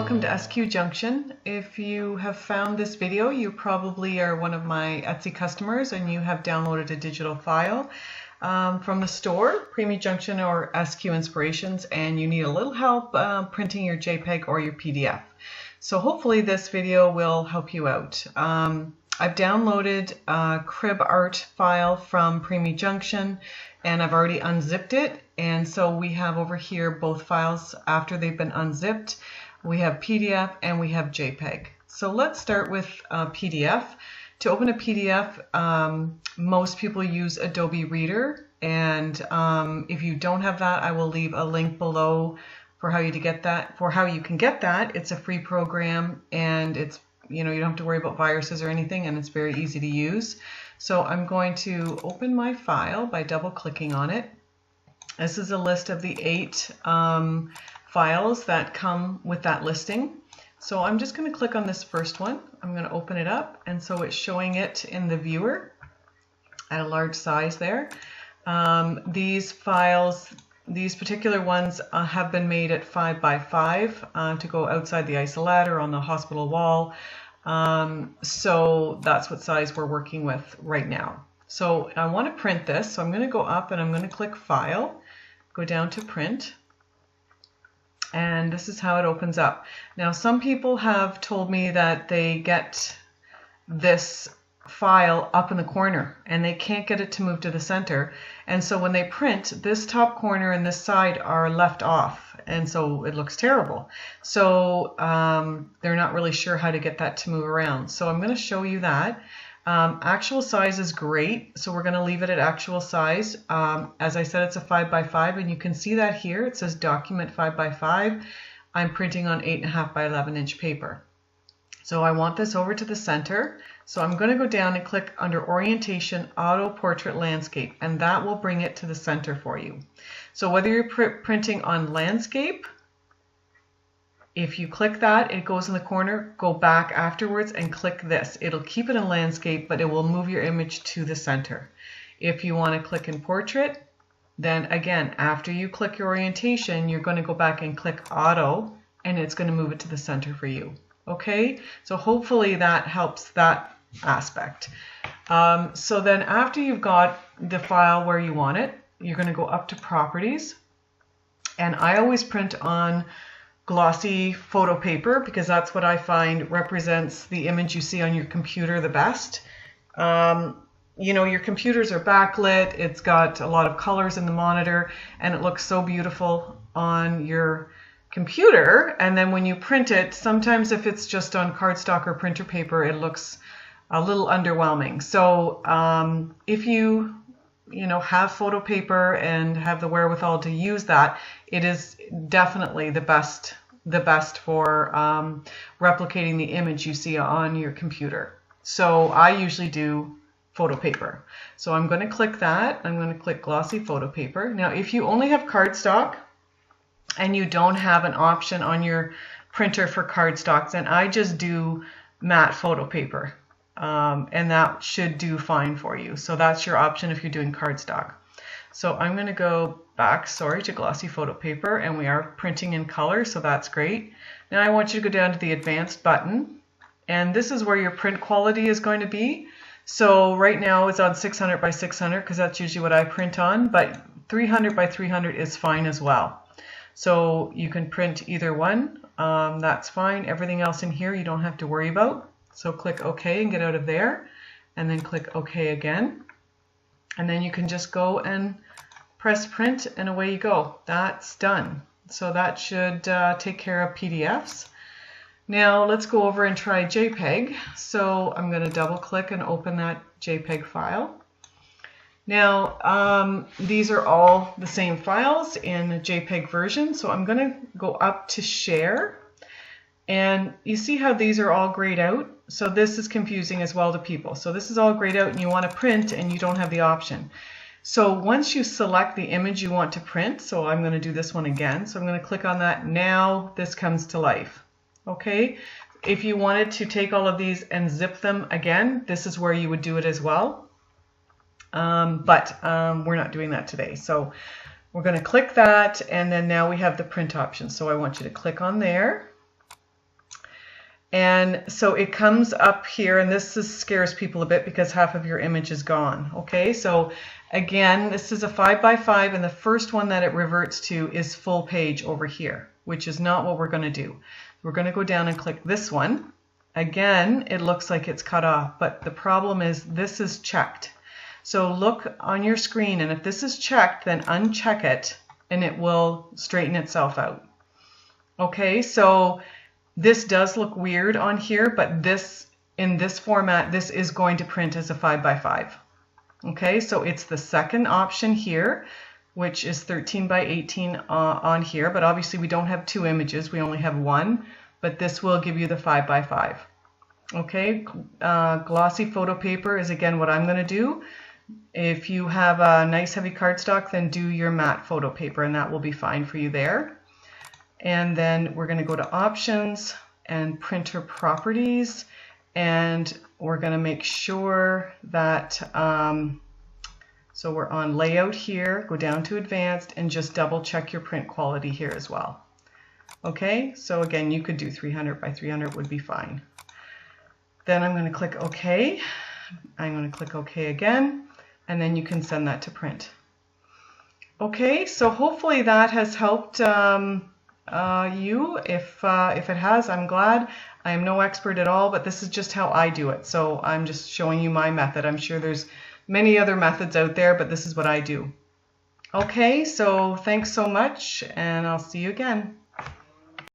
welcome to SQ Junction. If you have found this video, you probably are one of my Etsy customers and you have downloaded a digital file from the store, Premium Junction or SQ Inspirations, and you need a little help printing your JPEG or your PDF. So hopefully this video will help you out. I've downloaded a crib art file from Premium Junction and I've already unzipped it, and so we have over here both files after they've been unzipped. We have PDF and we have JPEG. So let's start with PDF. To open a PDF, most people use Adobe Reader, and if you don't have that, I will leave a link below for how you can get that. It's a free program, and it's, you don't have to worry about viruses or anything, and it's very easy to use. So I'm going to open my file by double clicking on it. This is a list of the 8 files that come with that listing. So I'm just going to click on this first one. I'm going to open it up, and so it's showing it in the viewer at a large size there. These files, these particular ones have been made at 5 by 5 to go outside the isolette or on the hospital wall. So that's what size we're working with right now. So I want to print this, so I'm going to go up and I'm going to click File, go down to Print, and this is how it opens up. Now some people have told me that they get this file up in the corner and they can't get it to move to the center, and so when they print, this top corner and this side are left off, and so it looks terrible. So they're not really sure how to get that to move around. So I'm going to show you that. Actual size is great, so we're going to leave it at actual size. As I said, it's a 5 by 5, and you can see that here. It says document 5 by 5. I'm printing on 8.5 by 11 inch paper. So I want this over to the center. So I'm going to go down and click under Orientation, Auto Portrait Landscape, and that will bring it to the center for you. So whether you're printing on landscape, if you click that, it goes in the corner, go back afterwards and click this. It'll keep it in landscape, but it will move your image to the center. If you want to click in portrait, then again, after you click your orientation, you're going to go back and click auto, and it's going to move it to the center for you. Okay, so hopefully that helps that aspect. So then after you've got the file where you want it, you're going to go up to Properties, and I always print on glossy photo paper because that's what I find represents the image you see on your computer the best. Your computers are backlit, it's got a lot of colors in the monitor, and it looks so beautiful on your computer, and then when you print it, sometimes if it's just on cardstock or printer paper, it looks a little underwhelming. So if you have photo paper and have the wherewithal to use that, it is definitely the best for replicating the image you see on your computer. So I usually do photo paper. So I'm going to click that. I'm going to click glossy photo paper. Now if you only have cardstock and you don't have an option on your printer for cardstock, then I just do matte photo paper. And that should do fine for you. So that's your option if you're doing cardstock. So I'm going to go back, to glossy photo paper, and we are printing in color, so that's great. Now I want you to go down to the advanced button, and this is where your print quality is going to be. So right now it's on 600 by 600 because that's usually what I print on, but 300 by 300 is fine as well. So you can print either one, that's fine. Everything else in here you don't have to worry about. So click OK and get out of there, and then click OK again. And then you can just go and press print, and away you go. That's done. So that should take care of PDFs. Now let's go over and try JPEG. So I'm going to double click and open that JPEG file. Now these are all the same files in a JPEG version, so I'm going to go up to Share, and you see how these are all grayed out. So this is confusing as well to people. So this is all grayed out and you want to print and you don't have the option. So once you select the image you want to print, so I'm going to do this one again, so I'm going to click on that. Now this comes to life. Okay, if you wanted to take all of these and zip them again, this is where you would do it as well. But we're not doing that today. So we're going to click that, and then now we have the print option. So I want you to click on there, And so it comes up here, and this scares people a bit because half of your image is gone. Okay, so again, this is a 5x5, and the first one that it reverts to is full page over here, which is not what we're going to do. We're going to go down and click this one. Again, it looks like it's cut off, but the problem is this is checked. So look on your screen, and if this is checked, then uncheck it, and it will straighten itself out. Okay, so this does look weird on here, but this, in this format, this is going to print as a 5x5. Okay, so it's the second option here, which is 13x18 on here, but obviously we don't have two images, we only have one, but this will give you the 5x5. Okay, glossy photo paper is again what I'm going to do. If you have a nice heavy cardstock, then do your matte photo paper, and that will be fine for you there. And then we're going to go to options and printer properties, and we're going to make sure that so we're on layout here, go down to advanced, and just double check your print quality here as well. Okay, so again, you could do 300x300 would be fine. Then I'm going to click OK. I'm going to click OK again, and then you can send that to print. Okay, so hopefully that has helped you. If it has, I'm glad. I am no expert at all, but this is just how I do it. So I'm just showing you my method. I'm sure there's many other methods out there, but this is what I do. Okay, so thanks so much, and I'll see you again.